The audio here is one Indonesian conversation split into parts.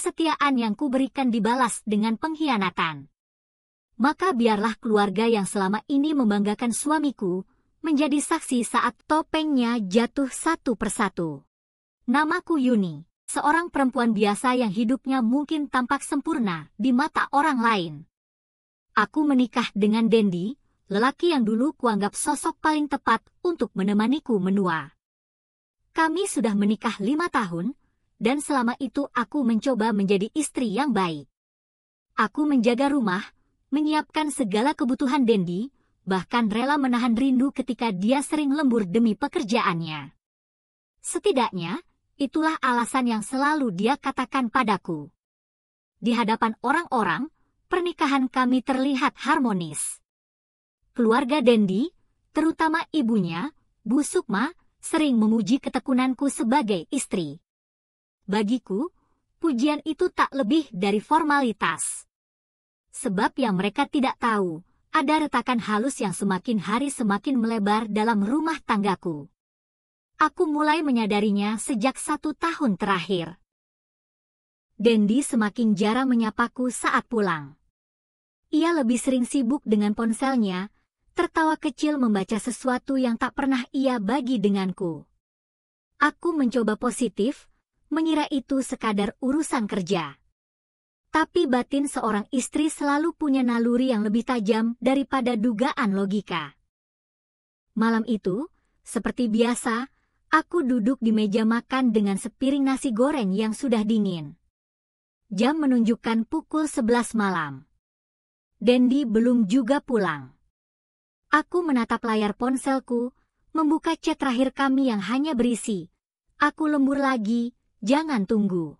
kesetiaan yang kuberikan dibalas dengan pengkhianatan. Maka biarlah keluarga yang selama ini membanggakan suamiku menjadi saksi saat topengnya jatuh satu persatu. Namaku Yuni, seorang perempuan biasa yang hidupnya mungkin tampak sempurna di mata orang lain. Aku menikah dengan Dendi, lelaki yang dulu kuanggap sosok paling tepat untuk menemaniku menua. Kami sudah menikah 5 tahun, dan selama itu aku mencoba menjadi istri yang baik. Aku menjaga rumah, menyiapkan segala kebutuhan Dendi, bahkan rela menahan rindu ketika dia sering lembur demi pekerjaannya. Setidaknya, itulah alasan yang selalu dia katakan padaku. Di hadapan orang-orang, pernikahan kami terlihat harmonis. Keluarga Dendi, terutama ibunya, Bu Sukma, sering memuji ketekunanku sebagai istri. Bagiku, pujian itu tak lebih dari formalitas. Sebab yang mereka tidak tahu, ada retakan halus yang semakin hari semakin melebar dalam rumah tanggaku. Aku mulai menyadarinya sejak 1 tahun terakhir. Dendi semakin jarang menyapaku saat pulang. Ia lebih sering sibuk dengan ponselnya, tertawa kecil membaca sesuatu yang tak pernah ia bagi denganku. Aku mencoba positif, mengira itu sekadar urusan kerja. Tapi batin seorang istri selalu punya naluri yang lebih tajam daripada dugaan logika. Malam itu, seperti biasa, aku duduk di meja makan dengan sepiring nasi goreng yang sudah dingin. Jam menunjukkan pukul 11 malam. Dendi belum juga pulang. Aku menatap layar ponselku, membuka chat terakhir kami yang hanya berisi, "Aku lembur lagi, jangan tunggu."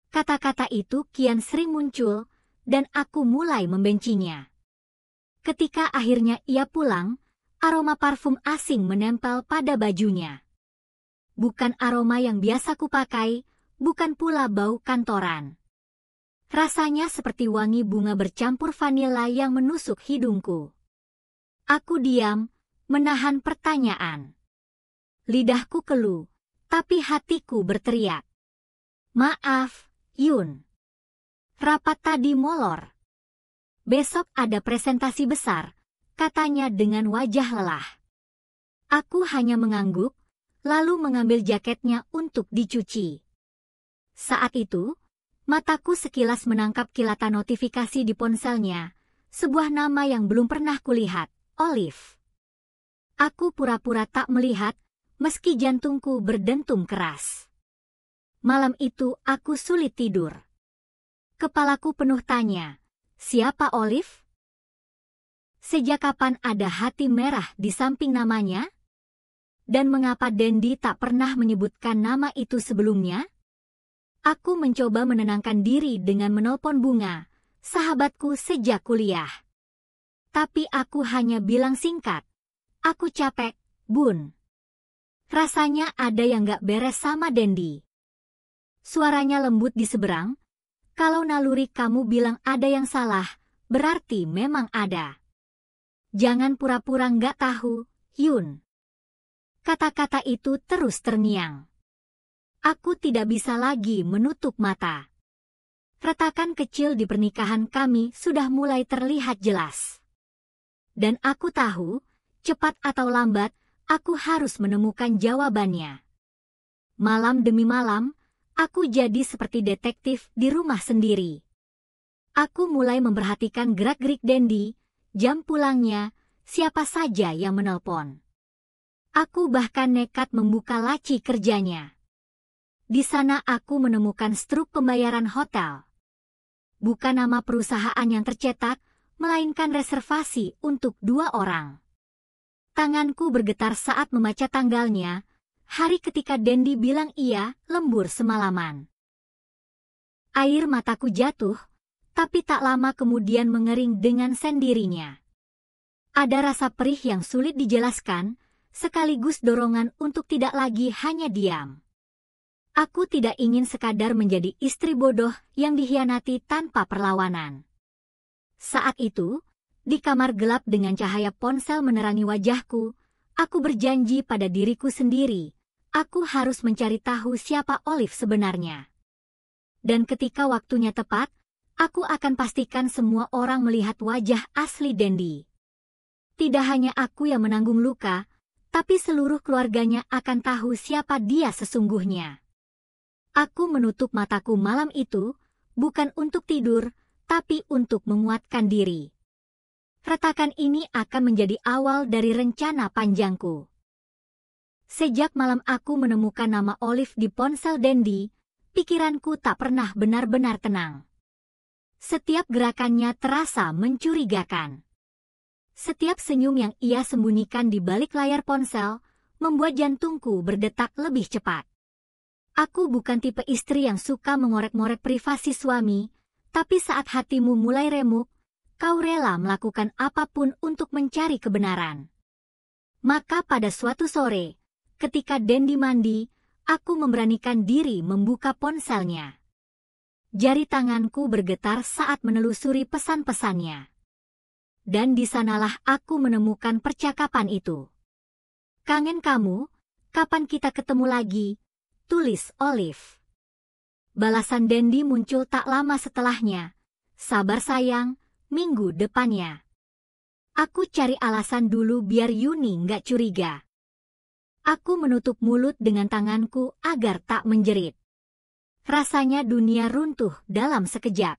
Kata-kata itu kian sering muncul, dan aku mulai membencinya. Ketika akhirnya ia pulang, aroma parfum asing menempel pada bajunya. Bukan aroma yang biasa kupakai, bukan pula bau kantoran. Rasanya seperti wangi bunga bercampur vanila yang menusuk hidungku. Aku diam, menahan pertanyaan. Lidahku keluh, tapi hatiku berteriak. "Maaf, Yun. Rapat tadi molor. Besok ada presentasi besar," katanya dengan wajah lelah. Aku hanya mengangguk, lalu mengambil jaketnya untuk dicuci. Saat itu, mataku sekilas menangkap kilatan notifikasi di ponselnya, sebuah nama yang belum pernah kulihat, Olive. Aku pura-pura tak melihat, meski jantungku berdentum keras. Malam itu aku sulit tidur. Kepalaku penuh tanya, siapa Olive? Sejak kapan ada hati merah di samping namanya? Dan mengapa Dendi tak pernah menyebutkan nama itu sebelumnya? Aku mencoba menenangkan diri dengan menelpon Bunga, sahabatku sejak kuliah. Tapi aku hanya bilang singkat, "Aku capek, Bun." Rasanya ada yang gak beres sama Dendi. Suaranya lembut di seberang, "Kalau naluri kamu bilang ada yang salah, berarti memang ada. Jangan pura-pura gak tahu, Yun." Kata-kata itu terus terngiang. Aku tidak bisa lagi menutup mata. Retakan kecil di pernikahan kami sudah mulai terlihat jelas. Dan aku tahu, cepat atau lambat, aku harus menemukan jawabannya. Malam demi malam, aku jadi seperti detektif di rumah sendiri. Aku mulai memperhatikan gerak-gerik Dendi, jam pulangnya, siapa saja yang menelpon. Aku bahkan nekat membuka laci kerjanya. Di sana aku menemukan struk pembayaran hotel. Bukan nama perusahaan yang tercetak, melainkan reservasi untuk 2 orang. Tanganku bergetar saat membaca tanggalnya, hari ketika Dendi bilang ia lembur semalaman. Air mataku jatuh, tapi tak lama kemudian mengering dengan sendirinya. Ada rasa perih yang sulit dijelaskan, sekaligus dorongan untuk tidak lagi hanya diam. Aku tidak ingin sekadar menjadi istri bodoh yang dikhianati tanpa perlawanan. Saat itu, di kamar gelap dengan cahaya ponsel menerangi wajahku, aku berjanji pada diriku sendiri, aku harus mencari tahu siapa Olive sebenarnya. Dan ketika waktunya tepat, aku akan pastikan semua orang melihat wajah asli Dendi. Tidak hanya aku yang menanggung luka, tapi seluruh keluarganya akan tahu siapa dia sesungguhnya. Aku menutup mataku malam itu, bukan untuk tidur, tapi untuk menguatkan diri. Retakan ini akan menjadi awal dari rencana panjangku. Sejak malam aku menemukan nama Olive di ponsel Dendi, pikiranku tak pernah benar-benar tenang. Setiap gerakannya terasa mencurigakan. Setiap senyum yang ia sembunyikan di balik layar ponsel membuat jantungku berdetak lebih cepat. Aku bukan tipe istri yang suka mengorek-ngorek privasi suami, tapi saat hatimu mulai remuk, kau rela melakukan apapun untuk mencari kebenaran. Maka pada suatu sore, ketika Dendi mandi, aku memberanikan diri membuka ponselnya. Jari tanganku bergetar saat menelusuri pesan-pesannya. Dan di sanalah aku menemukan percakapan itu. "Kangen kamu, kapan kita ketemu lagi?" tulis Olive. Balasan Dendi muncul tak lama setelahnya. "Sabar sayang, minggu depannya." Aku cari alasan dulu biar Yuni nggak curiga. Aku menutup mulut dengan tanganku agar tak menjerit. Rasanya dunia runtuh dalam sekejap.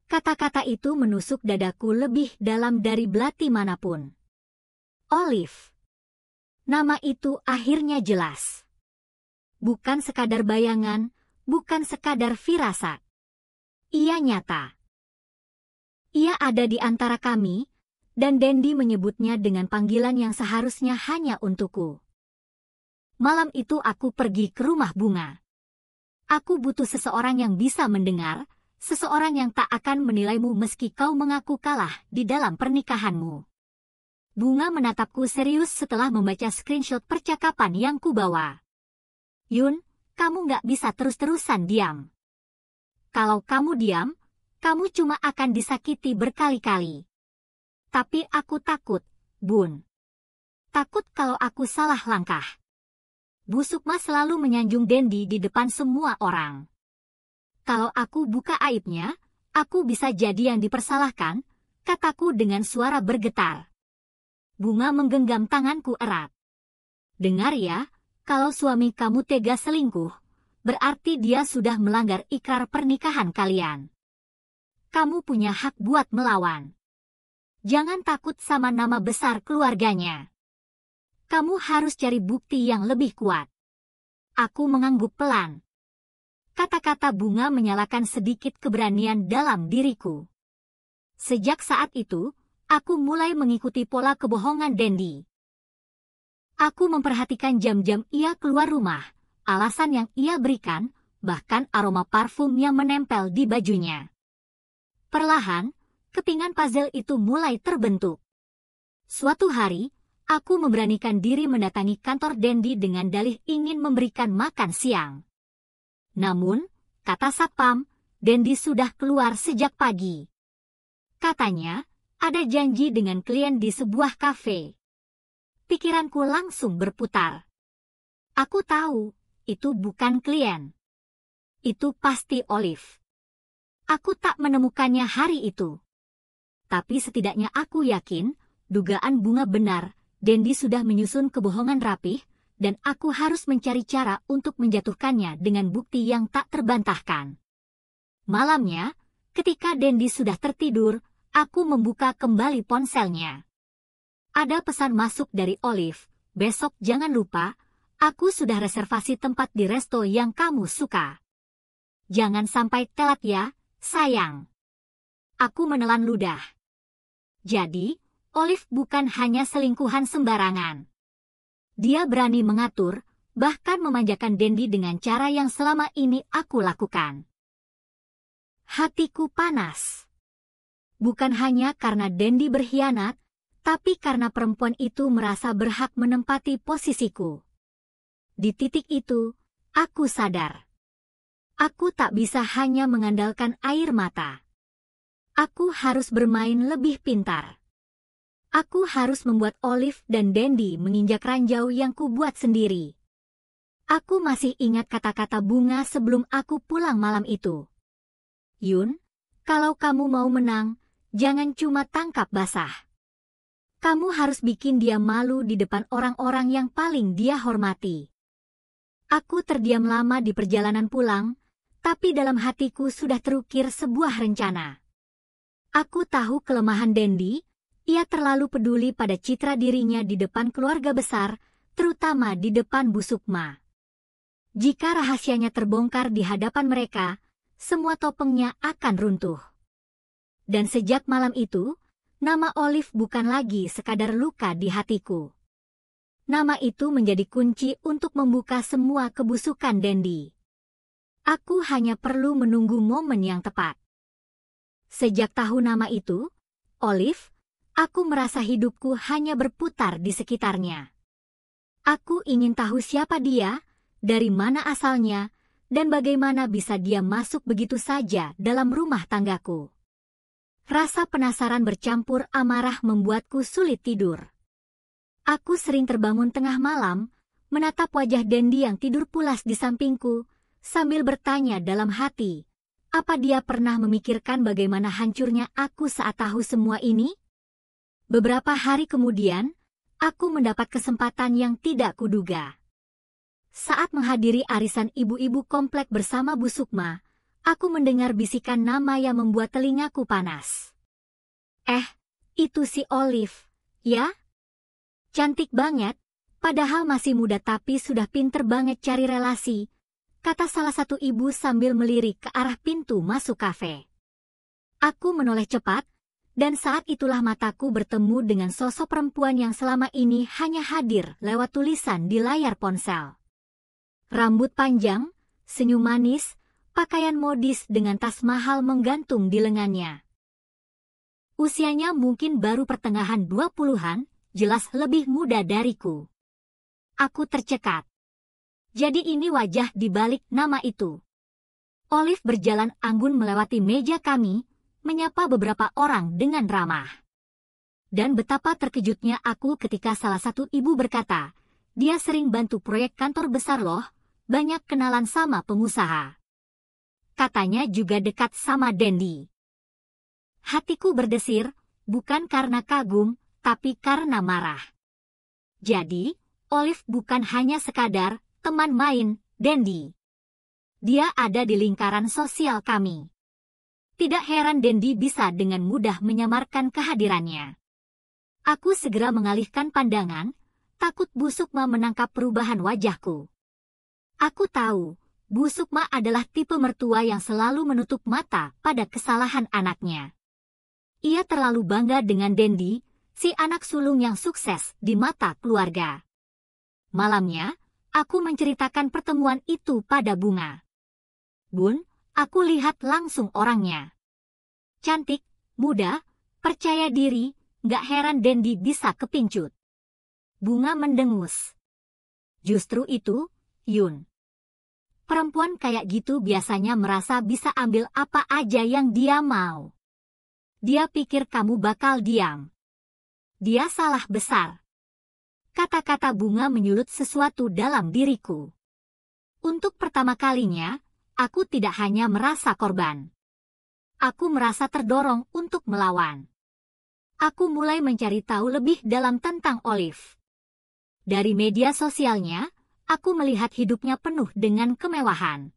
Kata-kata itu menusuk dadaku lebih dalam dari belati manapun. Olive. Nama itu akhirnya jelas. Bukan sekadar bayangan, bukan sekadar firasat. Ia nyata. Ia ada di antara kami, dan Dendi menyebutnya dengan panggilan yang seharusnya hanya untukku. Malam itu aku pergi ke rumah Bunga. Aku butuh seseorang yang bisa mendengar, seseorang yang tak akan menilaimu meski kau mengaku kalah di dalam pernikahanmu. Bunga menatapku serius setelah membaca screenshot percakapan yang kubawa. "Yun, kamu nggak bisa terus-terusan diam. Kalau kamu diam, kamu cuma akan disakiti berkali-kali. Tapi aku takut, Bun. Takut kalau aku salah langkah." Bu Sukma selalu menyanjung Dendi di depan semua orang. "Kalau aku buka aibnya, aku bisa jadi yang dipersalahkan," kataku dengan suara bergetar. Bunga menggenggam tanganku erat. "Dengar ya, kalau suami kamu tega selingkuh, berarti dia sudah melanggar ikrar pernikahan kalian. Kamu punya hak buat melawan. Jangan takut sama nama besar keluarganya. Kamu harus cari bukti yang lebih kuat." Aku mengangguk pelan. Kata-kata Bunga menyalakan sedikit keberanian dalam diriku. Sejak saat itu, aku mulai mengikuti pola kebohongan Dendi. Aku memperhatikan jam-jam ia keluar rumah, alasan yang ia berikan, bahkan aroma parfum yang menempel di bajunya. Perlahan, kepingan puzzle itu mulai terbentuk. Suatu hari, aku memberanikan diri mendatangi kantor Dendi dengan dalih ingin memberikan makan siang. Namun, kata satpam, Dendi sudah keluar sejak pagi. Katanya, ada janji dengan klien di sebuah kafe. Pikiranku langsung berputar. Aku tahu, itu bukan klien. Itu pasti Olive. Aku tak menemukannya hari itu. Tapi setidaknya aku yakin, dugaan Bunga benar. Dendi sudah menyusun kebohongan rapih, dan aku harus mencari cara untuk menjatuhkannya dengan bukti yang tak terbantahkan. Malamnya, ketika Dendi sudah tertidur, aku membuka kembali ponselnya. Ada pesan masuk dari Olive, "Besok jangan lupa, aku sudah reservasi tempat di resto yang kamu suka. Jangan sampai telat ya, sayang." Aku menelan ludah. Jadi, Olive bukan hanya selingkuhan sembarangan. Dia berani mengatur, bahkan memanjakan Dendi dengan cara yang selama ini aku lakukan. Hatiku panas. Bukan hanya karena Dendi berkhianat, tapi karena perempuan itu merasa berhak menempati posisiku. Di titik itu, aku sadar. Aku tak bisa hanya mengandalkan air mata. Aku harus bermain lebih pintar. Aku harus membuat Olive dan Dendi menginjak ranjau yang kubuat sendiri. Aku masih ingat kata-kata Bunga sebelum aku pulang malam itu. Yun, kalau kamu mau menang, jangan cuma tangkap basah. Kamu harus bikin dia malu di depan orang-orang yang paling dia hormati. Aku terdiam lama di perjalanan pulang, tapi dalam hatiku sudah terukir sebuah rencana. Aku tahu kelemahan Dendi, ia terlalu peduli pada citra dirinya di depan keluarga besar, terutama di depan Bu Sukma. Jika rahasianya terbongkar di hadapan mereka, semua topengnya akan runtuh. Dan sejak malam itu, nama Olive bukan lagi sekadar luka di hatiku. Nama itu menjadi kunci untuk membuka semua kebusukan Dendi. Aku hanya perlu menunggu momen yang tepat. Sejak tahu nama itu, Olive, aku merasa hidupku hanya berputar di sekitarnya. Aku ingin tahu siapa dia, dari mana asalnya, dan bagaimana bisa dia masuk begitu saja dalam rumah tanggaku. Rasa penasaran bercampur amarah membuatku sulit tidur. Aku sering terbangun tengah malam, menatap wajah Dendi yang tidur pulas di sampingku, sambil bertanya dalam hati, apa dia pernah memikirkan bagaimana hancurnya aku saat tahu semua ini? Beberapa hari kemudian, aku mendapat kesempatan yang tidak kuduga. Saat menghadiri arisan ibu-ibu komplek bersama Bu Sukma, aku mendengar bisikan nama yang membuat telingaku panas. Itu si Olive, ya? Cantik banget, padahal masih muda tapi sudah pinter banget cari relasi, kata salah satu ibu sambil melirik ke arah pintu masuk kafe. Aku menoleh cepat, dan saat itulah mataku bertemu dengan sosok perempuan yang selama ini hanya hadir lewat tulisan di layar ponsel. Rambut panjang, senyum manis, pakaian modis dengan tas mahal menggantung di lengannya. Usianya mungkin baru pertengahan 20-an, jelas lebih muda dariku. Aku tercekat. Jadi ini wajah di balik nama itu. Olive berjalan anggun melewati meja kami, menyapa beberapa orang dengan ramah. Dan betapa terkejutnya aku ketika salah satu ibu berkata, dia sering bantu proyek kantor besar loh, banyak kenalan sama pengusaha. Katanya juga dekat sama Dendi. Hatiku berdesir, bukan karena kagum, tapi karena marah. Jadi, Olive bukan hanya sekadar teman main Dendi. Dia ada di lingkaran sosial kami. Tidak heran Dendi bisa dengan mudah menyamarkan kehadirannya. Aku segera mengalihkan pandangan, takut Bu Sukma menangkap perubahan wajahku. Aku tahu, Bu Sukma adalah tipe mertua yang selalu menutup mata pada kesalahan anaknya. Ia terlalu bangga dengan Dendi, si anak sulung yang sukses di mata keluarga. Malamnya, aku menceritakan pertemuan itu pada Bunga. Bun, aku lihat langsung orangnya. Cantik, muda, percaya diri, gak heran Dendi bisa kepincut. Bunga mendengus. Justru itu, Yun. Perempuan kayak gitu biasanya merasa bisa ambil apa aja yang dia mau. Dia pikir kamu bakal diam. Dia salah besar. Kata-kata Bunga menyulut sesuatu dalam diriku. Untuk pertama kalinya, aku tidak hanya merasa korban. Aku merasa terdorong untuk melawan. Aku mulai mencari tahu lebih dalam tentang Olive. Dari media sosialnya, aku melihat hidupnya penuh dengan kemewahan.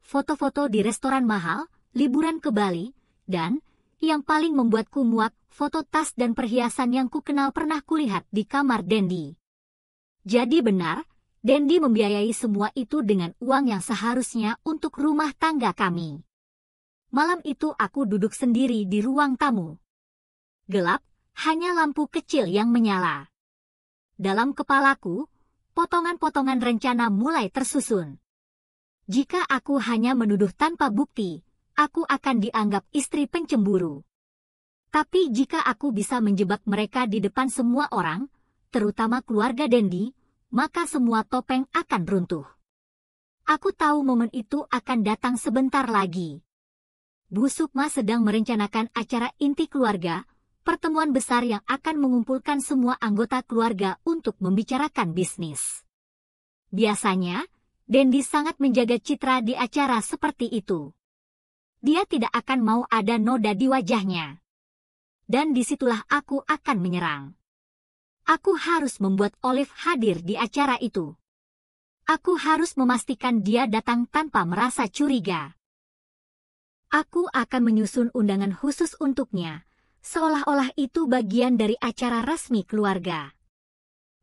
Foto-foto di restoran mahal, liburan ke Bali, dan yang paling membuatku muak, foto tas dan perhiasan yang kukenal pernah kulihat di kamar Dendi. Jadi benar, Dendi membiayai semua itu dengan uang yang seharusnya untuk rumah tangga kami. Malam itu aku duduk sendiri di ruang tamu. Gelap, hanya lampu kecil yang menyala. Dalam kepalaku, potongan-potongan rencana mulai tersusun. Jika aku hanya menuduh tanpa bukti, aku akan dianggap istri pencemburu. Tapi jika aku bisa menjebak mereka di depan semua orang, terutama keluarga Dendi, maka semua topeng akan runtuh. Aku tahu momen itu akan datang sebentar lagi. Bu Sukma sedang merencanakan acara inti keluarga, pertemuan besar yang akan mengumpulkan semua anggota keluarga untuk membicarakan bisnis. Biasanya, Dendi sangat menjaga citra di acara seperti itu. Dia tidak akan mau ada noda di wajahnya. Dan disitulah aku akan menyerang. Aku harus membuat Olive hadir di acara itu. Aku harus memastikan dia datang tanpa merasa curiga. Aku akan menyusun undangan khusus untuknya, seolah-olah itu bagian dari acara resmi keluarga.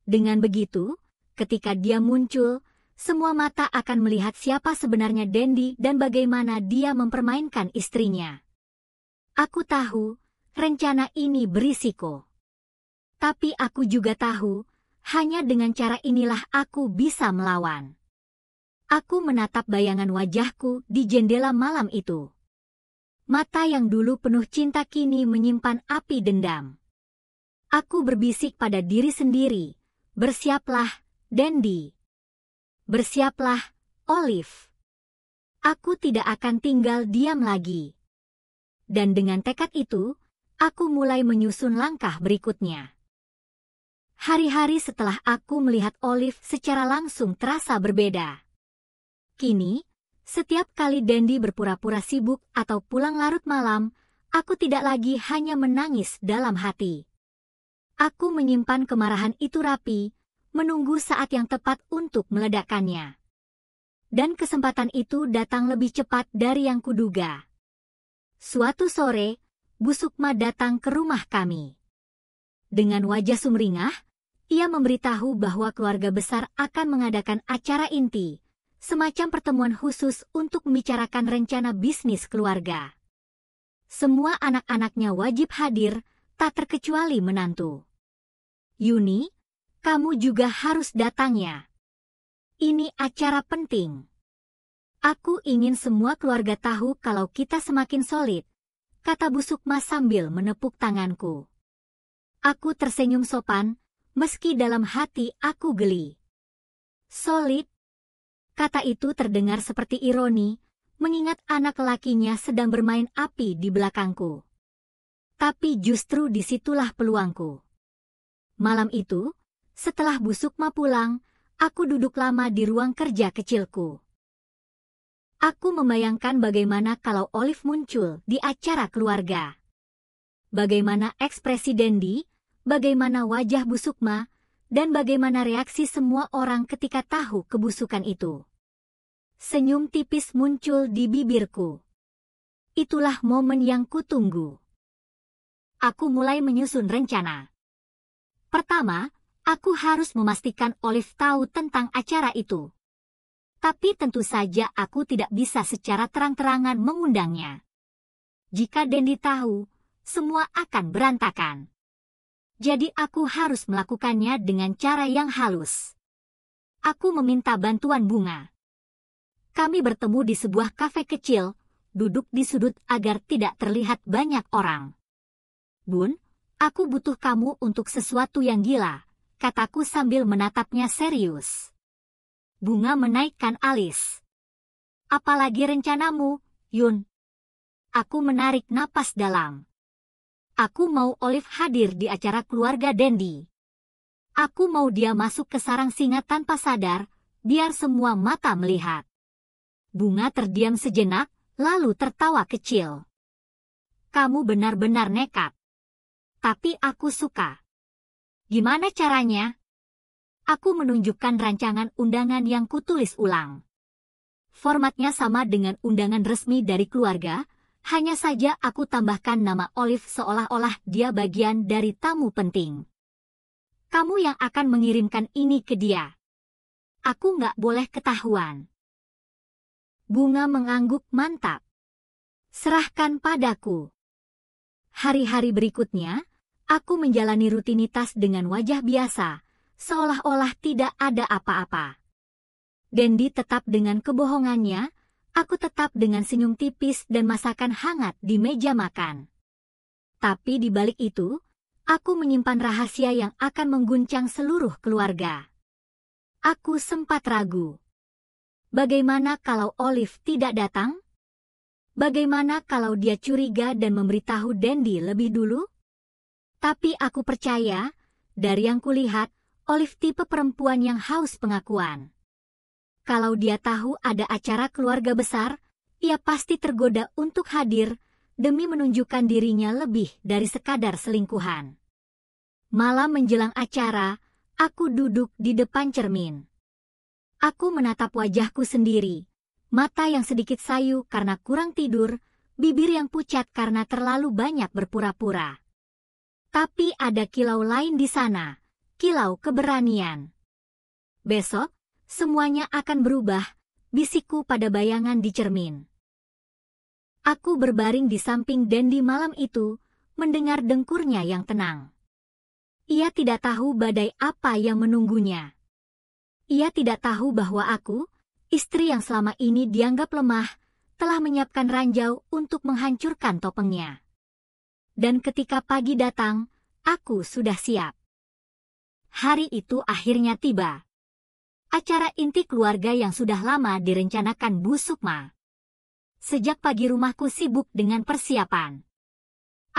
Dengan begitu, ketika dia muncul, semua mata akan melihat siapa sebenarnya Dendi dan bagaimana dia mempermainkan istrinya. Aku tahu, rencana ini berisiko. Tapi aku juga tahu, hanya dengan cara inilah aku bisa melawan. Aku menatap bayangan wajahku di jendela malam itu. Mata yang dulu penuh cinta kini menyimpan api dendam. Aku berbisik pada diri sendiri, bersiaplah, Dendi. Bersiaplah, Olive. Aku tidak akan tinggal diam lagi. Dan dengan tekad itu, aku mulai menyusun langkah berikutnya. Hari-hari setelah aku melihat Olive secara langsung terasa berbeda. Kini, setiap kali Dendi berpura-pura sibuk atau pulang larut malam, aku tidak lagi hanya menangis dalam hati. Aku menyimpan kemarahan itu rapi, menunggu saat yang tepat untuk meledakkannya. Dan kesempatan itu datang lebih cepat dari yang kuduga. Suatu sore, Bu Sukma datang ke rumah kami. Dengan wajah sumringah, ia memberitahu bahwa keluarga besar akan mengadakan acara inti, semacam pertemuan khusus untuk membicarakan rencana bisnis keluarga. Semua anak-anaknya wajib hadir, tak terkecuali menantu. Yuni, kamu juga harus datang ya. Ini acara penting. Aku ingin semua keluarga tahu kalau kita semakin solid, kata Bu Sukma sambil menepuk tanganku. Aku tersenyum sopan, meski dalam hati aku geli. Solid? Kata itu terdengar seperti ironi, mengingat anak lakinya sedang bermain api di belakangku. Tapi justru disitulah peluangku. Malam itu, setelah Bu Sukma pulang, aku duduk lama di ruang kerja kecilku. Aku membayangkan bagaimana kalau Olive muncul di acara keluarga. Bagaimana ekspresi Dendi, bagaimana wajah Bu Sukma, dan bagaimana reaksi semua orang ketika tahu kebusukan itu. Senyum tipis muncul di bibirku. Itulah momen yang kutunggu. Aku mulai menyusun rencana. Pertama, aku harus memastikan Olive tahu tentang acara itu. Tapi tentu saja aku tidak bisa secara terang-terangan mengundangnya. Jika Dendi tahu, semua akan berantakan. Jadi aku harus melakukannya dengan cara yang halus. Aku meminta bantuan Bunga. Kami bertemu di sebuah kafe kecil, duduk di sudut agar tidak terlihat banyak orang. Bun, aku butuh kamu untuk sesuatu yang gila, kataku sambil menatapnya serius. Bunga menaikkan alis. Apalagi rencanamu, Yun? Aku menarik napas dalam. Aku mau Olive hadir di acara keluarga Dendi. Aku mau dia masuk ke sarang singa tanpa sadar, biar semua mata melihat. Bunga terdiam sejenak, lalu tertawa kecil. Kamu benar-benar nekat. Tapi aku suka. Gimana caranya? Aku menunjukkan rancangan undangan yang kutulis ulang. Formatnya sama dengan undangan resmi dari keluarga, hanya saja aku tambahkan nama Olive seolah-olah dia bagian dari tamu penting. Kamu yang akan mengirimkan ini ke dia. Aku nggak boleh ketahuan. Bunga mengangguk mantap. Serahkan padaku. Hari-hari berikutnya, aku menjalani rutinitas dengan wajah biasa, seolah-olah tidak ada apa-apa. Dendi tetap dengan kebohongannya, aku tetap dengan senyum tipis dan masakan hangat di meja makan. Tapi di balik itu, aku menyimpan rahasia yang akan mengguncang seluruh keluarga. Aku sempat ragu. Bagaimana kalau Olive tidak datang? Bagaimana kalau dia curiga dan memberitahu Dendi lebih dulu? Tapi aku percaya, dari yang kulihat, Olive tipe perempuan yang haus pengakuan. Kalau dia tahu ada acara keluarga besar, ia pasti tergoda untuk hadir demi menunjukkan dirinya lebih dari sekadar selingkuhan. Malam menjelang acara, aku duduk di depan cermin. Aku menatap wajahku sendiri, mata yang sedikit sayu karena kurang tidur, bibir yang pucat karena terlalu banyak berpura-pura. Tapi ada kilau lain di sana, kilau keberanian. Besok, semuanya akan berubah, bisikku pada bayangan di cermin. Aku berbaring di samping Dendi malam itu, mendengar dengkurnya yang tenang. Ia tidak tahu badai apa yang menunggunya. Ia tidak tahu bahwa aku, istri yang selama ini dianggap lemah, telah menyiapkan ranjau untuk menghancurkan topengnya. Dan ketika pagi datang, aku sudah siap. Hari itu akhirnya tiba. Acara inti keluarga yang sudah lama direncanakan Bu Sukma. Sejak pagi rumahku sibuk dengan persiapan.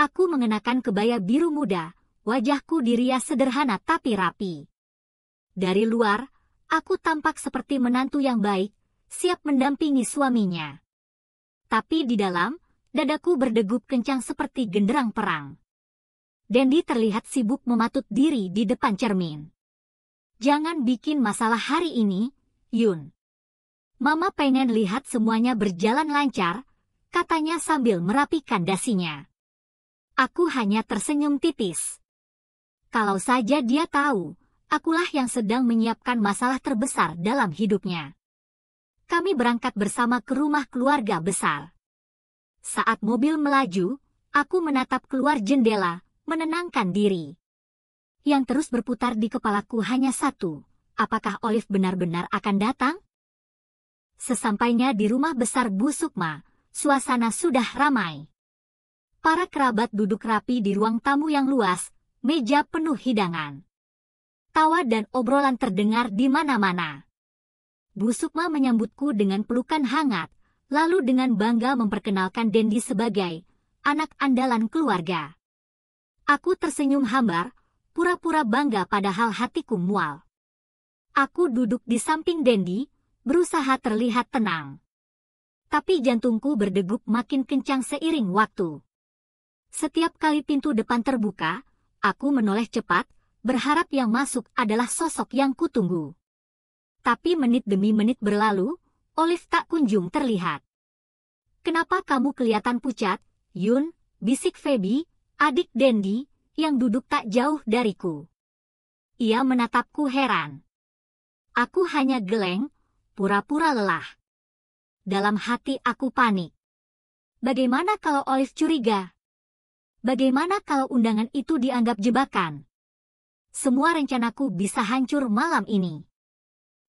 Aku mengenakan kebaya biru muda, wajahku dirias sederhana tapi rapi. Dari luar, aku tampak seperti menantu yang baik, siap mendampingi suaminya. Tapi di dalam, dadaku berdegup kencang seperti genderang perang. Dendi terlihat sibuk mematut diri di depan cermin. Jangan bikin masalah hari ini, Yun. Mama pengen lihat semuanya berjalan lancar, katanya sambil merapikan dasinya. Aku hanya tersenyum tipis. Kalau saja dia tahu, akulah yang sedang menyiapkan masalah terbesar dalam hidupnya. Kami berangkat bersama ke rumah keluarga besar. Saat mobil melaju, aku menatap keluar jendela, menenangkan diri. Yang terus berputar di kepalaku hanya satu, apakah Olive benar-benar akan datang? Sesampainya di rumah besar Bu Sukma, suasana sudah ramai. Para kerabat duduk rapi di ruang tamu yang luas, meja penuh hidangan. Tawa dan obrolan terdengar di mana-mana. Bu Sukma menyambutku dengan pelukan hangat, lalu dengan bangga memperkenalkan Dendi sebagai anak andalan keluarga. Aku tersenyum hambar, pura-pura bangga padahal hatiku mual. Aku duduk di samping Dendi, berusaha terlihat tenang. Tapi jantungku berdegup makin kencang seiring waktu. Setiap kali pintu depan terbuka, aku menoleh cepat, berharap yang masuk adalah sosok yang kutunggu. Tapi menit demi menit berlalu, Olive tak kunjung terlihat. "Kenapa kamu kelihatan pucat, Yun?" bisik Feby, adik Dendi, yang duduk tak jauh dariku. Ia menatapku heran. Aku hanya geleng, pura-pura lelah. Dalam hati aku panik. Bagaimana kalau Olive curiga? Bagaimana kalau undangan itu dianggap jebakan? Semua rencanaku bisa hancur malam ini.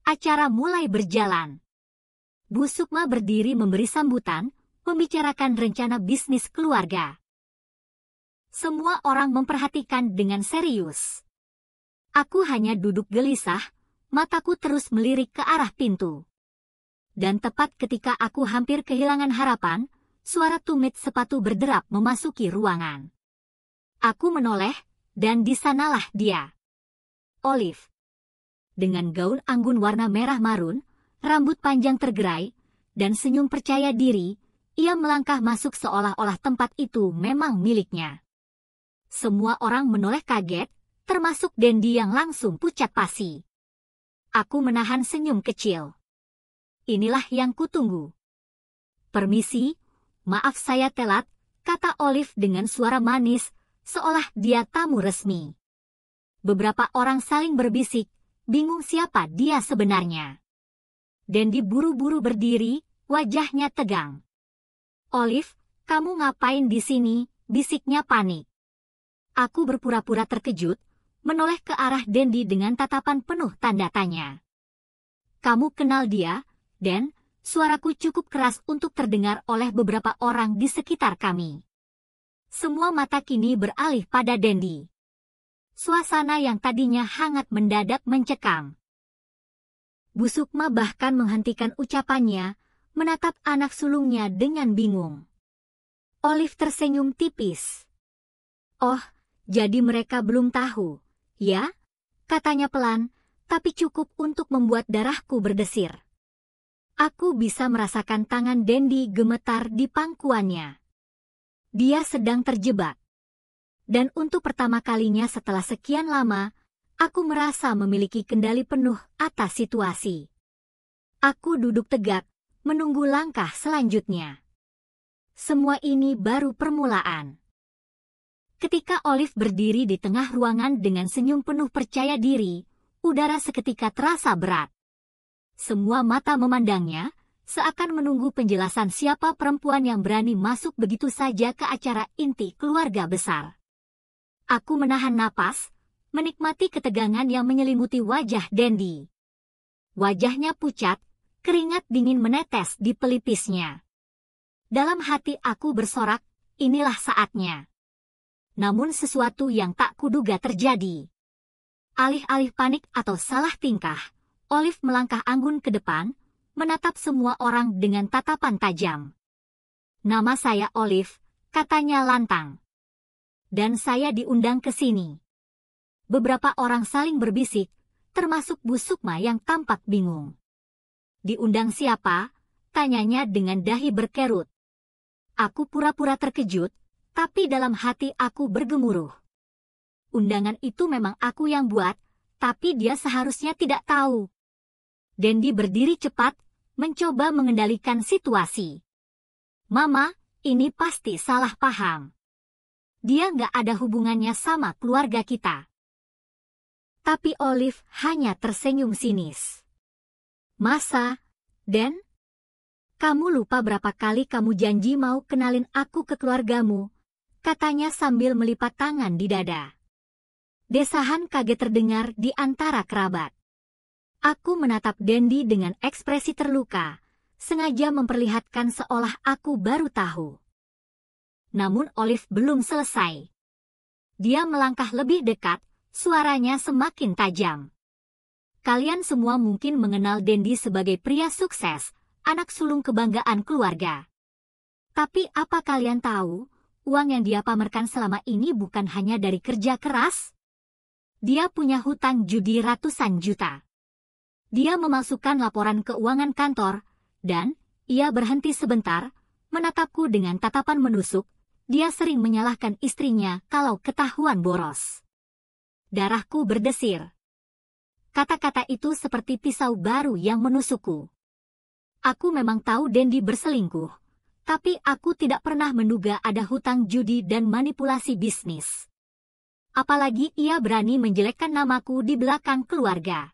Acara mulai berjalan. Bu Sukma berdiri memberi sambutan, membicarakan rencana bisnis keluarga. Semua orang memperhatikan dengan serius. Aku hanya duduk gelisah, mataku terus melirik ke arah pintu. Dan tepat ketika aku hampir kehilangan harapan, suara tumit sepatu berderap memasuki ruangan. Aku menoleh, dan di sanalah dia. Olive. Dengan gaun anggun warna merah marun, rambut panjang tergerai, dan senyum percaya diri, ia melangkah masuk seolah-olah tempat itu memang miliknya. Semua orang menoleh kaget, termasuk Dendi yang langsung pucat pasi. Aku menahan senyum kecil. Inilah yang kutunggu. "Permisi, maaf saya telat," kata Olive dengan suara manis, seolah dia tamu resmi. Beberapa orang saling berbisik, bingung siapa dia sebenarnya. Dendi buru-buru berdiri, wajahnya tegang. "Olive, kamu ngapain di sini?" bisiknya panik. Aku berpura-pura terkejut, menoleh ke arah Dendi dengan tatapan penuh tanda tanya. "Kamu kenal dia?" Dan suaraku cukup keras untuk terdengar oleh beberapa orang di sekitar kami. Semua mata kini beralih pada Dendi. Suasana yang tadinya hangat mendadak mencekam. Bu Sukma bahkan menghentikan ucapannya, menatap anak sulungnya dengan bingung. Olive tersenyum tipis. "Oh, jadi mereka belum tahu, ya?" katanya pelan, tapi cukup untuk membuat darahku berdesir. Aku bisa merasakan tangan Dendi gemetar di pangkuannya. Dia sedang terjebak. Dan untuk pertama kalinya setelah sekian lama, aku merasa memiliki kendali penuh atas situasi. Aku duduk tegak, menunggu langkah selanjutnya. Semua ini baru permulaan. Ketika Olive berdiri di tengah ruangan dengan senyum penuh percaya diri, udara seketika terasa berat. Semua mata memandangnya, seakan menunggu penjelasan siapa perempuan yang berani masuk begitu saja ke acara inti keluarga besar. Aku menahan napas, menikmati ketegangan yang menyelimuti wajah Dendi. Wajahnya pucat, keringat dingin menetes di pelipisnya. Dalam hati aku bersorak, inilah saatnya. Namun sesuatu yang tak kuduga terjadi. Alih-alih panik atau salah tingkah, Olive melangkah anggun ke depan, menatap semua orang dengan tatapan tajam. "Nama saya Olive," katanya lantang. "Dan saya diundang ke sini." Beberapa orang saling berbisik, termasuk Bu Sukma yang tampak bingung. "Diundang siapa?" tanyanya dengan dahi berkerut. Aku pura-pura terkejut, tapi dalam hati aku bergemuruh. Undangan itu memang aku yang buat, tapi dia seharusnya tidak tahu. Dendi berdiri cepat, mencoba mengendalikan situasi. "Mama, ini pasti salah paham. Dia nggak ada hubungannya sama keluarga kita." Tapi Olive hanya tersenyum sinis. "Masa, Den? Kamu lupa berapa kali kamu janji mau kenalin aku ke keluargamu?" katanya sambil melipat tangan di dada. Desahan kaget terdengar di antara kerabat. Aku menatap Dendi dengan ekspresi terluka, sengaja memperlihatkan seolah aku baru tahu. Namun Olive belum selesai. Dia melangkah lebih dekat, suaranya semakin tajam. "Kalian semua mungkin mengenal Dendi sebagai pria sukses, anak sulung kebanggaan keluarga. Tapi apa kalian tahu, uang yang dia pamerkan selama ini bukan hanya dari kerja keras? Dia punya hutang judi ratusan juta. Dia memasukkan laporan keuangan kantor, dan ia berhenti sebentar, menatapku dengan tatapan menusuk. Dia sering menyalahkan istrinya kalau ketahuan boros." Darahku berdesir. Kata-kata itu seperti pisau baru yang menusukku. Aku memang tahu Dendi berselingkuh, tapi aku tidak pernah menduga ada hutang judi dan manipulasi bisnis. Apalagi ia berani menjelekkan namaku di belakang keluarga.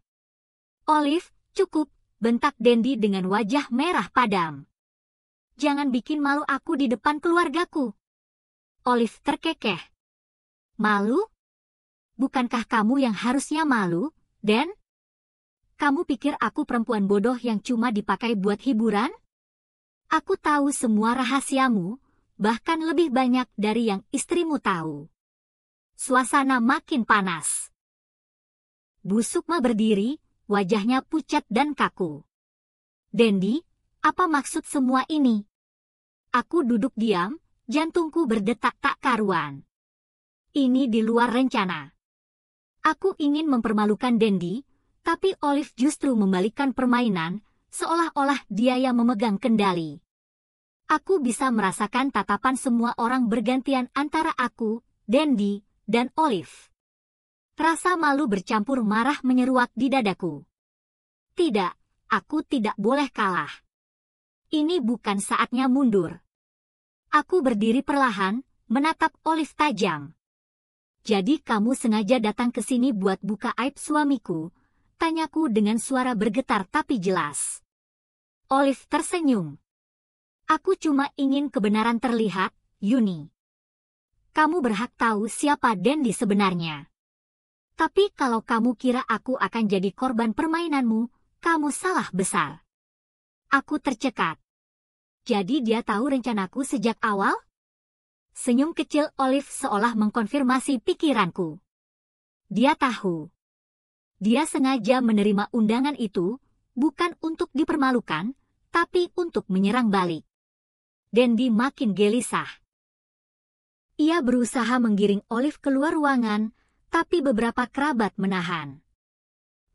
"Olive, cukup," bentak Dendi dengan wajah merah padam. "Jangan bikin malu aku di depan keluargaku." Olive terkekeh. "Malu? Bukankah kamu yang harusnya malu, Den? Kamu pikir aku perempuan bodoh yang cuma dipakai buat hiburan? Aku tahu semua rahasiamu, bahkan lebih banyak dari yang istrimu tahu." Suasana makin panas. Bu Sukma berdiri, wajahnya pucat dan kaku. "Dendi, apa maksud semua ini?" Aku duduk diam, jantungku berdetak tak karuan. Ini di luar rencana. Aku ingin mempermalukan Dendi, tapi Olive justru membalikkan permainan, seolah-olah dia yang memegang kendali. Aku bisa merasakan tatapan semua orang bergantian antara aku, Dendi, dan Olive. Rasa malu bercampur marah menyeruak di dadaku. Tidak, aku tidak boleh kalah. Ini bukan saatnya mundur. Aku berdiri perlahan, menatap Olive tajam. "Jadi kamu sengaja datang ke sini buat buka aib suamiku?" tanyaku dengan suara bergetar tapi jelas. Olive tersenyum. "Aku cuma ingin kebenaran terlihat, Yuni. Kamu berhak tahu siapa Dendi sebenarnya. Tapi kalau kamu kira aku akan jadi korban permainanmu, kamu salah besar." Aku tercekat. "Jadi dia tahu rencanaku sejak awal?" Senyum kecil Olive seolah mengkonfirmasi pikiranku. Dia tahu. Dia sengaja menerima undangan itu, bukan untuk dipermalukan, tapi untuk menyerang balik. Dendi makin gelisah. Ia berusaha menggiring Olive keluar ruangan, tapi beberapa kerabat menahan.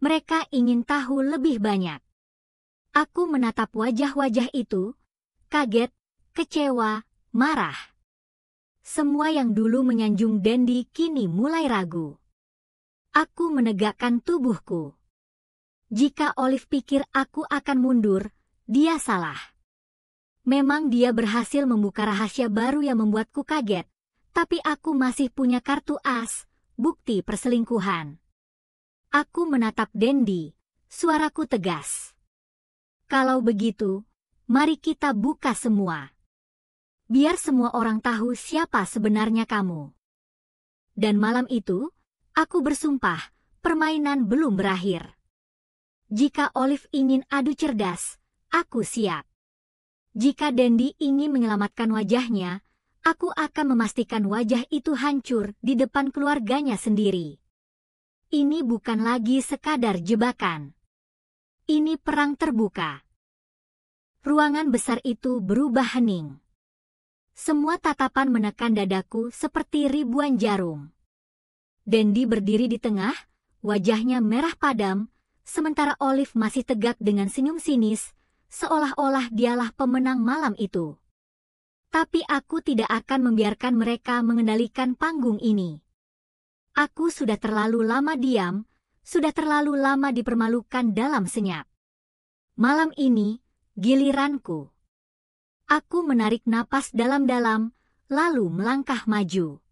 Mereka ingin tahu lebih banyak. Aku menatap wajah-wajah itu, kaget, kecewa, marah. Semua yang dulu menyanjung Dendi kini mulai ragu. Aku menegakkan tubuhku. Jika Olive pikir aku akan mundur, dia salah. Memang dia berhasil membuka rahasia baru yang membuatku kaget, tapi aku masih punya kartu as, bukti perselingkuhan. Aku menatap Dendi, suaraku tegas. Kalau begitu, mari kita buka semua. Biar semua orang tahu siapa sebenarnya kamu. Dan malam itu, aku bersumpah, permainan belum berakhir. Jika Olive ingin adu cerdas, aku siap. Jika Dendi ingin menyelamatkan wajahnya, aku akan memastikan wajah itu hancur di depan keluarganya sendiri. Ini bukan lagi sekadar jebakan. Ini perang terbuka. Ruangan besar itu berubah hening. Semua tatapan menekan dadaku seperti ribuan jarum. Dendi berdiri di tengah, wajahnya merah padam, sementara Olive masih tegak dengan senyum sinis, seolah-olah dialah pemenang malam itu. Tapi aku tidak akan membiarkan mereka mengendalikan panggung ini. Aku sudah terlalu lama diam, sudah terlalu lama dipermalukan dalam senyap. Malam ini, giliranku. Aku menarik napas dalam-dalam, lalu melangkah maju.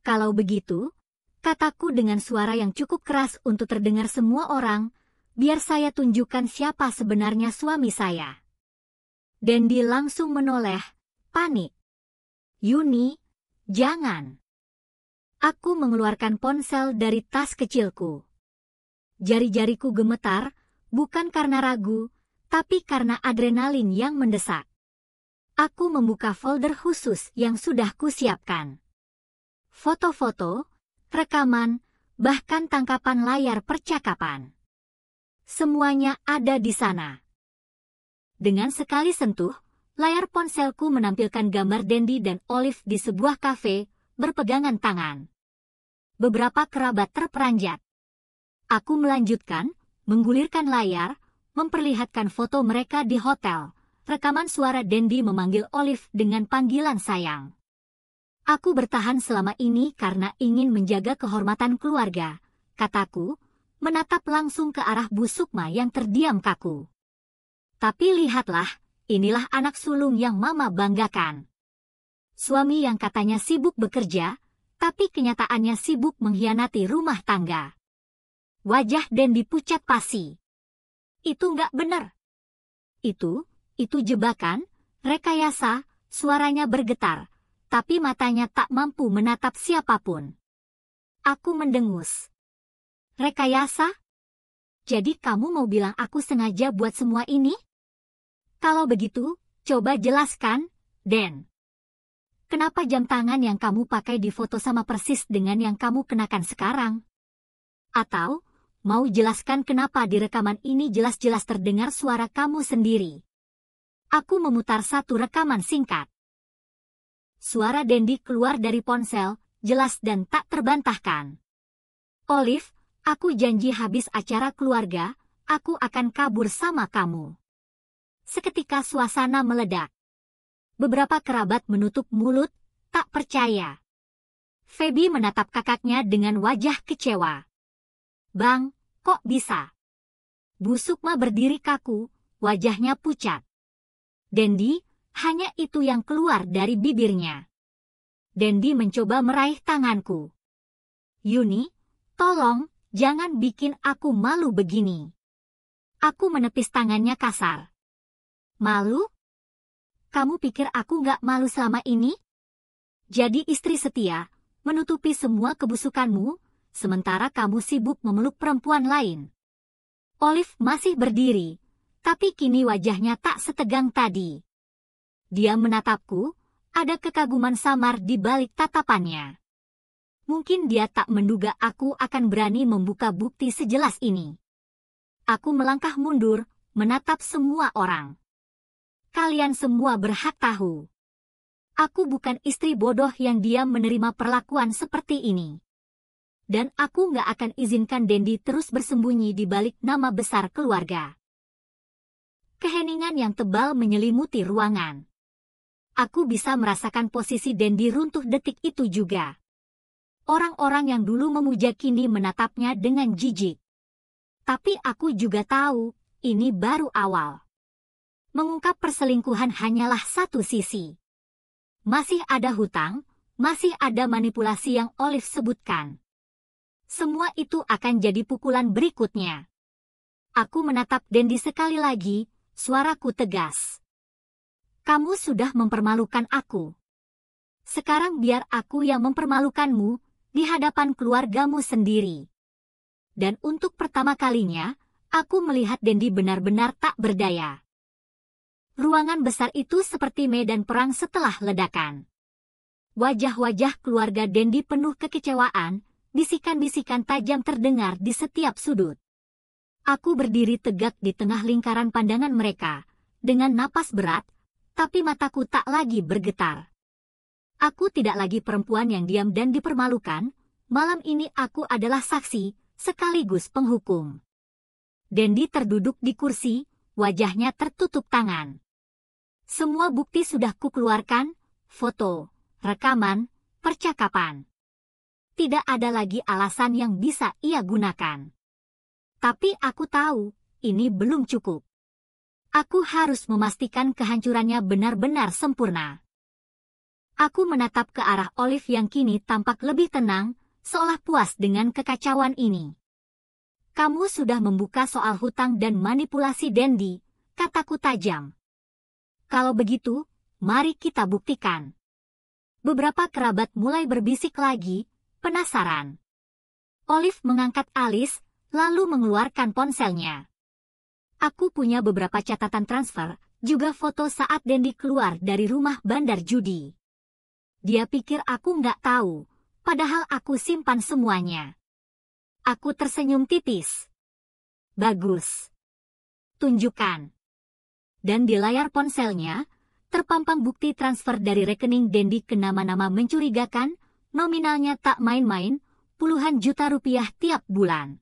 Kalau begitu, kataku dengan suara yang cukup keras untuk terdengar semua orang, biar saya tunjukkan siapa sebenarnya suami saya. Dendi langsung menoleh, panik. Yuni, jangan. Aku mengeluarkan ponsel dari tas kecilku. Jari-jariku gemetar, bukan karena ragu, tapi karena adrenalin yang mendesak. Aku membuka folder khusus yang sudah kusiapkan. Foto-foto, rekaman, bahkan tangkapan layar percakapan. Semuanya ada di sana. Dengan sekali sentuh, layar ponselku menampilkan gambar Dendi dan Olive di sebuah kafe, berpegangan tangan. Beberapa kerabat terperanjat. Aku melanjutkan, menggulirkan layar, memperlihatkan foto mereka di hotel. Rekaman suara Dendi memanggil Olive dengan panggilan sayang. Aku bertahan selama ini karena ingin menjaga kehormatan keluarga, kataku, menatap langsung ke arah Bu Sukma yang terdiam kaku. Tapi lihatlah, inilah anak sulung yang Mama banggakan. Suami yang katanya sibuk bekerja, tapi kenyataannya sibuk mengkhianati rumah tangga. Wajah Dendi pucat pasi. Itu nggak benar. Itu jebakan, rekayasa, suaranya bergetar. Tapi matanya tak mampu menatap siapapun. Aku mendengus. Rekayasa? Jadi kamu mau bilang aku sengaja buat semua ini? Kalau begitu, coba jelaskan, Den. Kenapa jam tangan yang kamu pakai di foto sama persis dengan yang kamu kenakan sekarang? Atau, mau jelaskan kenapa di rekaman ini jelas-jelas terdengar suara kamu sendiri? Aku memutar satu rekaman singkat. Suara Dendi keluar dari ponsel, jelas dan tak terbantahkan. Olive, aku janji habis acara keluarga, aku akan kabur sama kamu. Seketika suasana meledak. Beberapa kerabat menutup mulut, tak percaya. Feby menatap kakaknya dengan wajah kecewa. Bang, kok bisa? Bu Sukma berdiri kaku, wajahnya pucat. Dendi, hanya itu yang keluar dari bibirnya. Dendi mencoba meraih tanganku. Yuni, tolong, jangan bikin aku malu begini. Aku menepis tangannya kasar. Malu? Kamu pikir aku gak malu selama ini? Jadi istri setia, menutupi semua kebusukanmu, sementara kamu sibuk memeluk perempuan lain. Olive masih berdiri, tapi kini wajahnya tak setegang tadi. Dia menatapku, ada kekaguman samar di balik tatapannya. Mungkin dia tak menduga aku akan berani membuka bukti sejelas ini. Aku melangkah mundur, menatap semua orang. Kalian semua berhak tahu. Aku bukan istri bodoh yang diam menerima perlakuan seperti ini. Dan aku gak akan izinkan Dendi terus bersembunyi di balik nama besar keluarga. Keheningan yang tebal menyelimuti ruangan. Aku bisa merasakan posisi Dendi runtuh detik itu juga. Orang-orang yang dulu memuja kini menatapnya dengan jijik. Tapi aku juga tahu, ini baru awal. Mengungkap perselingkuhan hanyalah satu sisi. Masih ada hutang, masih ada manipulasi yang Olive sebutkan. Semua itu akan jadi pukulan berikutnya. Aku menatap Dendi sekali lagi, suaraku tegas. Kamu sudah mempermalukan aku. Sekarang biar aku yang mempermalukanmu di hadapan keluargamu sendiri. Dan untuk pertama kalinya, aku melihat Dendi benar-benar tak berdaya. Ruangan besar itu seperti medan perang setelah ledakan. Wajah-wajah keluarga Dendi penuh kekecewaan, bisikan-bisikan tajam terdengar di setiap sudut. Aku berdiri tegak di tengah lingkaran pandangan mereka, dengan napas berat, tapi mataku tak lagi bergetar. Aku tidak lagi perempuan yang diam dan dipermalukan, malam ini aku adalah saksi, sekaligus penghukum. Dendi terduduk di kursi, wajahnya tertutup tangan. Semua bukti sudah kukeluarkan, foto, rekaman, percakapan. Tidak ada lagi alasan yang bisa ia gunakan. Tapi aku tahu, ini belum cukup. Aku harus memastikan kehancurannya benar-benar sempurna. Aku menatap ke arah Olive yang kini tampak lebih tenang, seolah puas dengan kekacauan ini. Kamu sudah membuka soal hutang dan manipulasi Dendi, kataku tajam. Kalau begitu, mari kita buktikan. Beberapa kerabat mulai berbisik lagi, penasaran. Olive mengangkat alis, lalu mengeluarkan ponselnya. Aku punya beberapa catatan transfer, juga foto saat Dendi keluar dari rumah bandar judi. Dia pikir aku nggak tahu, padahal aku simpan semuanya. Aku tersenyum tipis. Bagus. Tunjukkan. Dan di layar ponselnya, terpampang bukti transfer dari rekening Dendi ke nama-nama mencurigakan, nominalnya tak main-main, puluhan juta rupiah tiap bulan.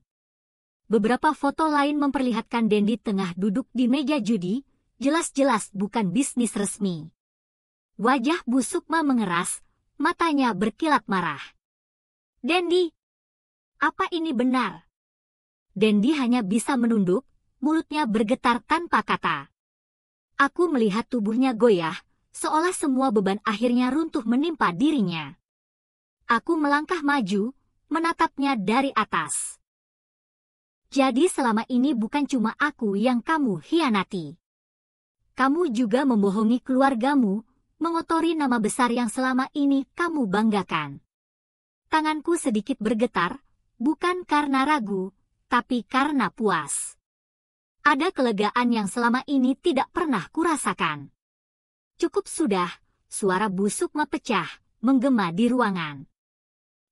Beberapa foto lain memperlihatkan Dendi tengah duduk di meja judi, jelas-jelas bukan bisnis resmi. Wajah Bu Sukma mengeras, matanya berkilat marah. Dendi, apa ini benar? Dendi hanya bisa menunduk, mulutnya bergetar tanpa kata. Aku melihat tubuhnya goyah, seolah semua beban akhirnya runtuh menimpa dirinya. Aku melangkah maju, menatapnya dari atas. Jadi selama ini bukan cuma aku yang kamu hianati. Kamu juga membohongi keluargamu, mengotori nama besar yang selama ini kamu banggakan. Tanganku sedikit bergetar, bukan karena ragu, tapi karena puas. Ada kelegaan yang selama ini tidak pernah kurasakan. Cukup sudah, suara Bu Sukma pecah, menggema di ruangan.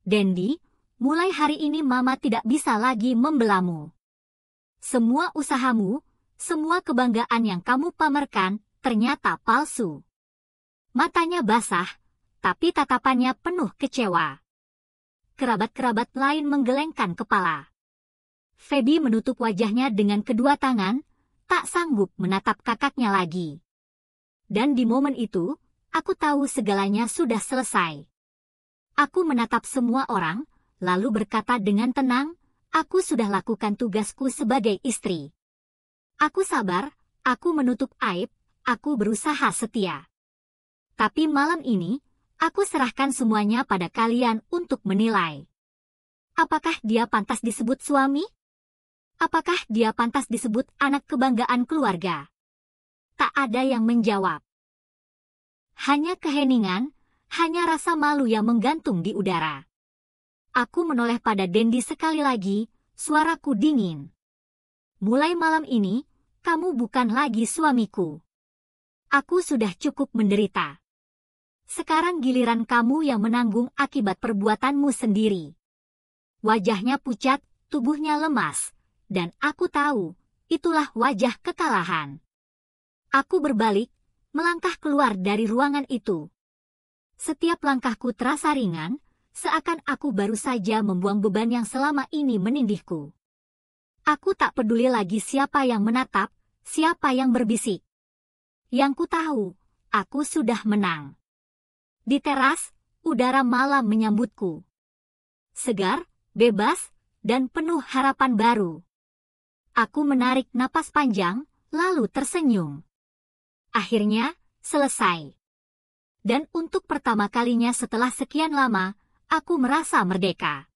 Dendi, mulai hari ini Mama tidak bisa lagi membelamu. Semua usahamu, semua kebanggaan yang kamu pamerkan, ternyata palsu. Matanya basah, tapi tatapannya penuh kecewa. Kerabat-kerabat lain menggelengkan kepala. Feby menutup wajahnya dengan kedua tangan, tak sanggup menatap kakaknya lagi. Dan di momen itu, aku tahu segalanya sudah selesai. Aku menatap semua orang, lalu berkata dengan tenang, aku sudah lakukan tugasku sebagai istri. Aku sabar, aku menutup aib, aku berusaha setia. Tapi malam ini, aku serahkan semuanya pada kalian untuk menilai. Apakah dia pantas disebut suami? Apakah dia pantas disebut anak kebanggaan keluarga? Tak ada yang menjawab. Hanya keheningan, hanya rasa malu yang menggantung di udara. Aku menoleh pada Dendi sekali lagi, suaraku dingin. Mulai malam ini, kamu bukan lagi suamiku. Aku sudah cukup menderita. Sekarang giliran kamu yang menanggung akibat perbuatanmu sendiri. Wajahnya pucat, tubuhnya lemas. Dan aku tahu, itulah wajah kekalahan. Aku berbalik, melangkah keluar dari ruangan itu. Setiap langkahku terasa ringan, seakan aku baru saja membuang beban yang selama ini menindihku. Aku tak peduli lagi siapa yang menatap, siapa yang berbisik? Yang ku tahu, aku sudah menang. Di teras, udara malam menyambutku. Segar, bebas, dan penuh harapan baru. Aku menarik napas panjang, lalu tersenyum. Akhirnya, selesai. Dan untuk pertama kalinya setelah sekian lama, aku merasa merdeka.